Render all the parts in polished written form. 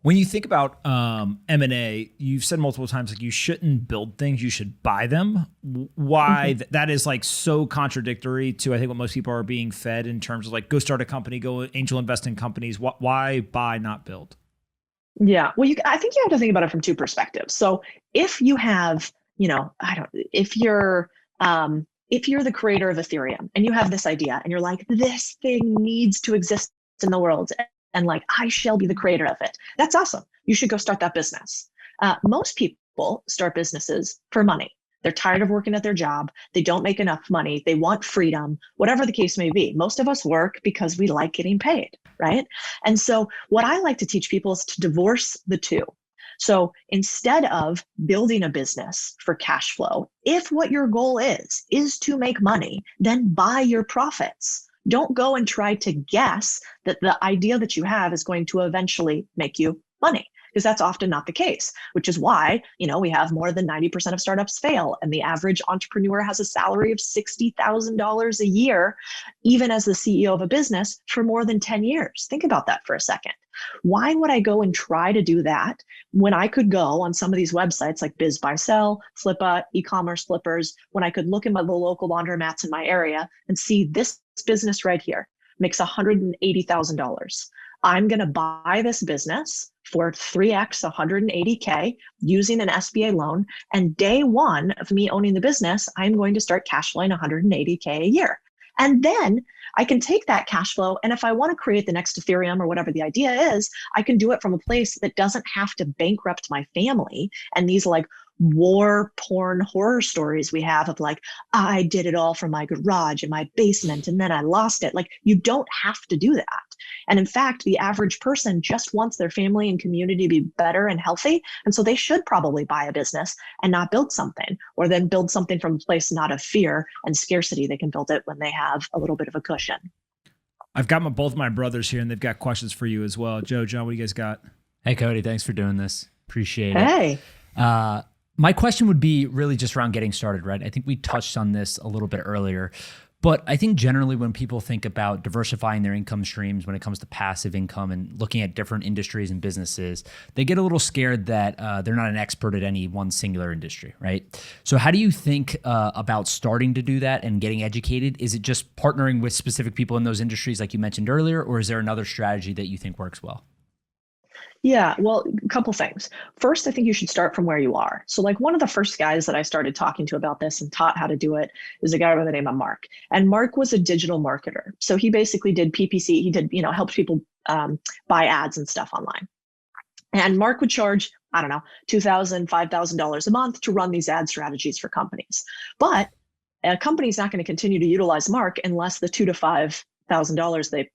When you think about M&A, you've said multiple times like you shouldn't build things, you should buy them. Why? Mhm. That is like so contradictory to I think what most people are being fed in terms of like go start a company, go angel invest in companies. Why buy, not build? Yeah. Well, I think you have to think about it from two perspectives. So if you have, I don't, if you're the creator of Ethereum and you have this idea and you're like, this thing needs to exist in the world and like, I shall be the creator of it. That's awesome. You should go start that business. Most people start businesses for money. They're tired of working at their job. They don't make enough money. They want freedom, whatever the case may be. Most of us work because we like getting paid, right? And so, what I like to teach people is to divorce the two. So instead of building a business for cash flow, if what your goal is to make money, then buy your profits. Don't go and try to guess that the idea that you have is going to eventually make you money, because that's often not the case, which is why, we have more than 90% of startups fail. And the average entrepreneur has a salary of $60,000 a year, even as the CEO of a business for more than 10 years. Think about that for a second. Why would I go and try to do that when I could go on some of these websites like Biz Buy Sell, Flippa, e-commerce flippers, when I could look at the local laundromats in my area and see this business right here makes $180,000. I'm going to buy this business for 3x 180K using an SBA loan. And day one of me owning the business, I'm going to start cash flowing 180K a year. And then I can take that cash flow. And if I want to create the next Ethereum or whatever the idea is, I can do it from a place that doesn't have to bankrupt my family. And these like war porn horror stories we have of like, I did it all from my garage and my basement and then I lost it. Like, you don't have to do that. And in fact, the average person just wants their family and community to be better and healthy. And so they should probably buy a business and not build something, or then build something from a place not of fear and scarcity. They can build it when they have a little bit of a cushion. I've got both my brothers here and they've got questions for you as well. Joe, John, what do you guys got? Hey, Cody, thanks for doing this. Appreciate it. Hey. My question would be really just around getting started, right? I think we touched on this a little bit earlier, but I think generally when people think about diversifying their income streams when it comes to passive income and looking at different industries and businesses, they get a little scared that they're not an expert at any one singular industry, right? So how do you think about starting to do that and getting educated? Is it just partnering with specific people in those industries like you mentioned earlier, or is there another strategy that you think works well? Yeah, well, a couple things. First, I think you should start from where you are. So, like, one of the first guys that I started talking to about this and taught how to do it is a guy by the name of Mark. And Mark was a digital marketer. So he basically did PPC. He did, helped people buy ads and stuff online. And Mark would charge, I don't know, $2,000, $5,000 a month to run these ad strategies for companies. But a company's not going to continue to utilize Mark unless the $2,000 to $5,000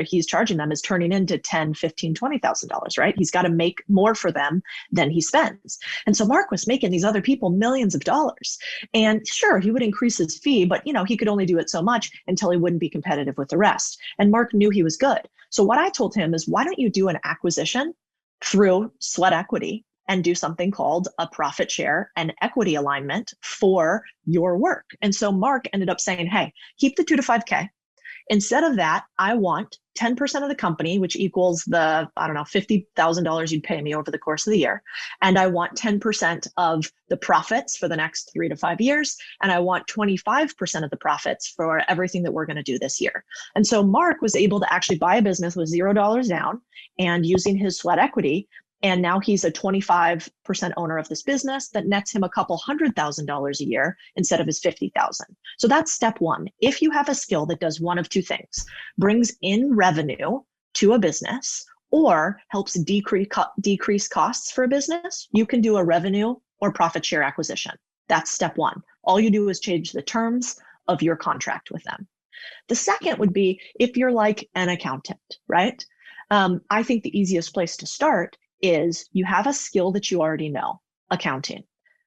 he's charging them is turning into $10,000, $15,000, $20,000, right? He's got to make more for them than he spends. And so Mark was making these other people millions of dollars. And sure, he would increase his fee, but he could only do it so much until he wouldn't be competitive with the rest. And Mark knew he was good. So what I told him is, why don't you do an acquisition through sweat equity and do something called a profit share and equity alignment for your work? And so Mark ended up saying, hey, keep the 2 to 5K. Instead of that, I want 10% of the company, which equals the, I don't know, $50,000 you'd pay me over the course of the year. And I want 10% of the profits for the next 3 to 5 years. And I want 25% of the profits for everything that we're going to do this year. And so Mark was able to actually buy a business with $0 down and using his sweat equity. And now he's a 25% owner of this business that nets him a couple $100,000 a year instead of his 50,000. So that's step one. If you have a skill that does one of two things, brings in revenue to a business or helps decrease costs for a business, you can do a revenue or profit share acquisition. That's step one. All you do is change the terms of your contract with them. The second would be if you're like an accountant, right? I think the easiest place to start is you have a skill that you already know, accounting.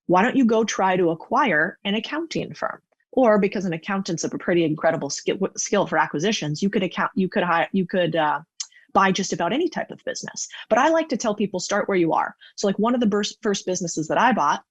Why don't you go try to acquire an accounting firm? Or because an accountant's a pretty incredible skill for acquisitions, you could buy just about any type of business. But I like to tell people, start where you are. So like one of the first businesses that I bought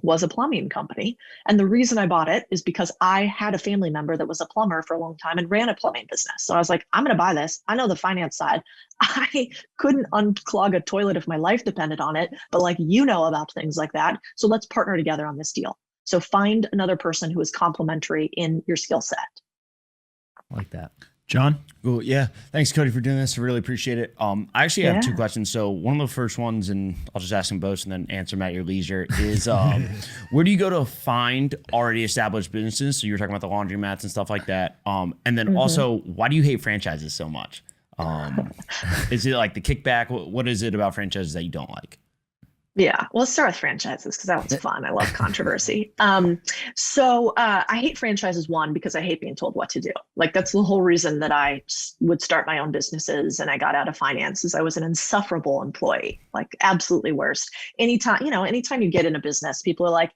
was a plumbing company. And the reason I bought it is because I had a family member that was a plumber for a long time and ran a plumbing business. So I was like, I'm going to buy this. I know the finance side. I couldn't unclog a toilet if my life depended on it, but like, you know about things like that. So let's partner together on this deal. So find another person who is complementary in your skill set. I like that. John? Cool. Yeah. Thanks, Cody, for doing this. I really appreciate it. I actually have two questions. So one of the first ones, and I'll just ask them both and then answer them at your leisure, is where do you go to find already established businesses? So you were talking about the laundromats and stuff like that. And then also, why do you hate franchises so much? Is it like the kickback? What is it about franchises that you don't like? Yeah, well, let's start with franchises because that one's fun. I love controversy. So I hate franchises, one, because I hate being told what to do. Like, that's the whole reason that I would start my own businesses and I got out of finances. I was an insufferable employee, like absolutely worst. Anytime you get in a business, people are like,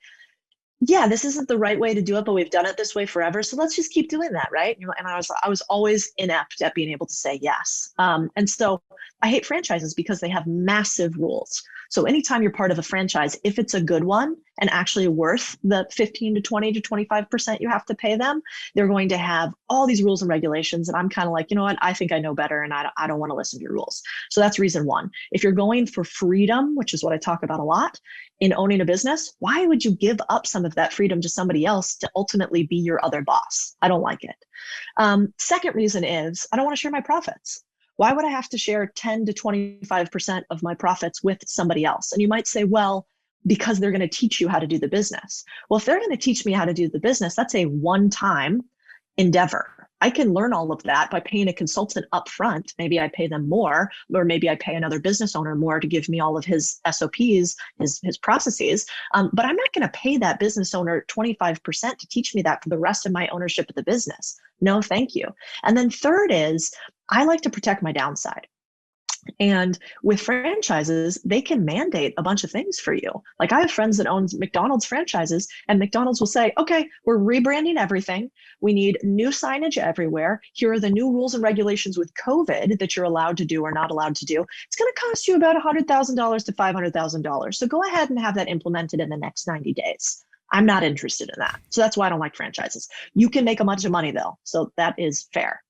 yeah, this isn't the right way to do it, but we've done it this way forever. So let's just keep doing that, right? And I was always inept at being able to say yes. And so I hate franchises because they have massive rules. So anytime you're part of a franchise, if it's a good one and actually worth the 15 to 20 to 25% you have to pay them, they're going to have all these rules and regulations. And I'm kind of like, you know what? I think I know better and I don't want to listen to your rules. So that's reason one. If you're going for freedom, which is what I talk about a lot in owning a business, why would you give up some of that freedom to somebody else to ultimately be your other boss? I don't like it. Second reason is I don't want to share my profits. Why would I have to share 10 to 25% of my profits with somebody else? And you might say, well, because they're going to teach you how to do the business. Well, if they're going to teach me how to do the business, that's a one-time endeavor. I can learn all of that by paying a consultant up front. Maybe I pay them more, or maybe I pay another business owner more to give me all of his SOPs, his processes. But I'm not going to pay that business owner 25% to teach me that for the rest of my ownership of the business. No, thank you. And then third is I like to protect my downside. And with franchises, they can mandate a bunch of things for you. Like I have friends that own McDonald's franchises, and McDonald's will say, okay, we're rebranding everything. We need new signage everywhere. Here are the new rules and regulations with COVID that you're allowed to do or not allowed to do. It's going to cost you about $100,000 to $500,000. So go ahead and have that implemented in the next 90 days. I'm not interested in that. So that's why I don't like franchises. You can make a bunch of money though. So that is fair.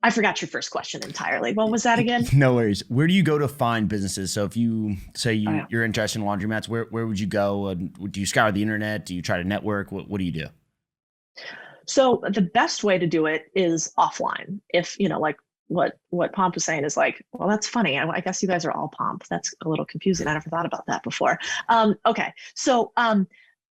I forgot your first question entirely. What was that again? No worries. Where do you go to find businesses? So if you say you're interested in laundromats, where would you go? Do you scour the internet? Do you try to network? What do you do? So the best way to do it is offline. If, like what Pomp was saying is like, well, that's funny. I guess you guys are all Pomp. That's a little confusing. I never thought about that before. Okay. So,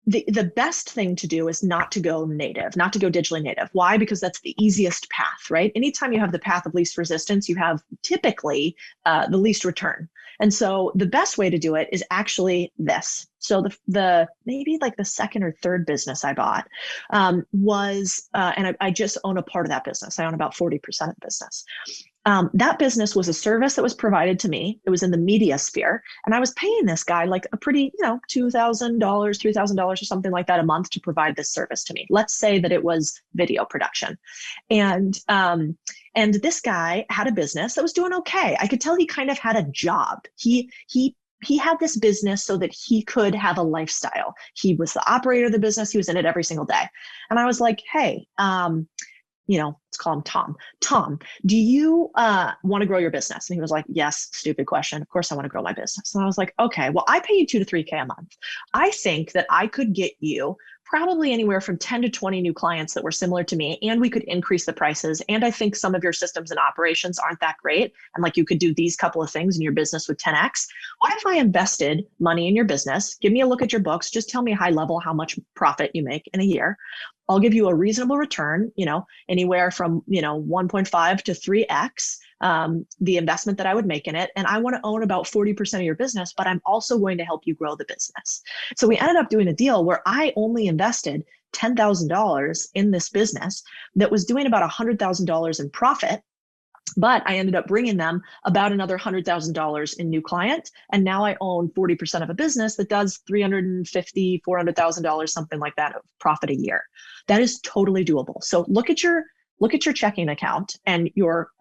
the best thing to do is not to go native, not to go digitally native. Why? Because that's the easiest path, right? Anytime you have the path of least resistance, you have typically the least return. And so the best way to do it is actually this. So the maybe like the second or third business I bought was, and I just own a part of that business. I own about 40% of the business. That business was a service that was provided to me. It was in the media sphere. And I was paying this guy like a pretty, $2,000, $3,000 or something like that a month to provide this service to me. Let's say that it was video production. And this guy had a business that was doing okay. I could tell he kind of had a job. He had this business so that he could have a lifestyle. He was the operator of the business. He was in it every single day. And I was like, hey, let's call him Tom. Tom, do you want to grow your business? And he was like, yes, stupid question. Of course I want to grow my business. And I was like, okay, well, I pay you 2 to 3K a month. I think that I could get you probably anywhere from 10 to 20 new clients that were similar to me, and we could increase the prices. And I think some of your systems and operations aren't that great. And like you could do these couple of things and your business would 10X. What if I invested money in your business? Give me a look at your books. Just tell me high level how much profit you make in a year. I'll give you a reasonable return, anywhere from, 1.5 to 3X the investment that I would make in it. And I want to own about 40% of your business, but I'm also going to help you grow the business. So we ended up doing a deal where I only invested $10,000 in this business that was doing about $100,000 in profit. But I ended up bringing them about another $100,000 in new clients. And now I own 40% of a business that does $350,000, $400,000, something like that of profit a year. That is totally doable. So look at your checking account and your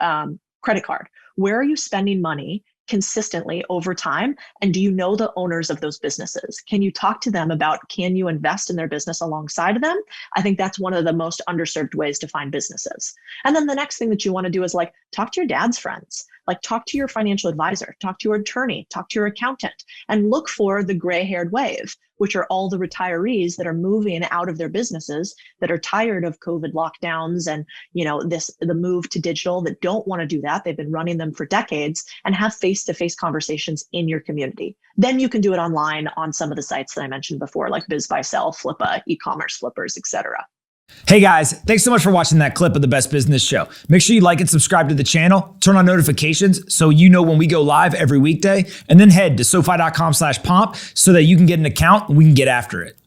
credit card. Where are you spending money consistently over time? And do you know the owners of those businesses? Can you talk to them about, can you invest in their business alongside of them? I think that's one of the most underserved ways to find businesses. And then the next thing that you want to do is like, talk to your dad's friends, like talk to your financial advisor, talk to your attorney, talk to your accountant, and look for the gray-haired wave, which are all the retirees that are moving out of their businesses, that are tired of COVID lockdowns and, the move to digital, that don't want to do that. They've been running them for decades, and have face-to-face conversations in your community. Then you can do it online on some of the sites that I mentioned before, like BizBuySell, Flippa, e-commerce flippers, etc. Hey guys, thanks so much for watching that clip of the Best Business Show. Make sure you like and subscribe to the channel, turn on notifications so you know when we go live every weekday, and then head to SoFi.com/pomp so that you can get an account and we can get after it.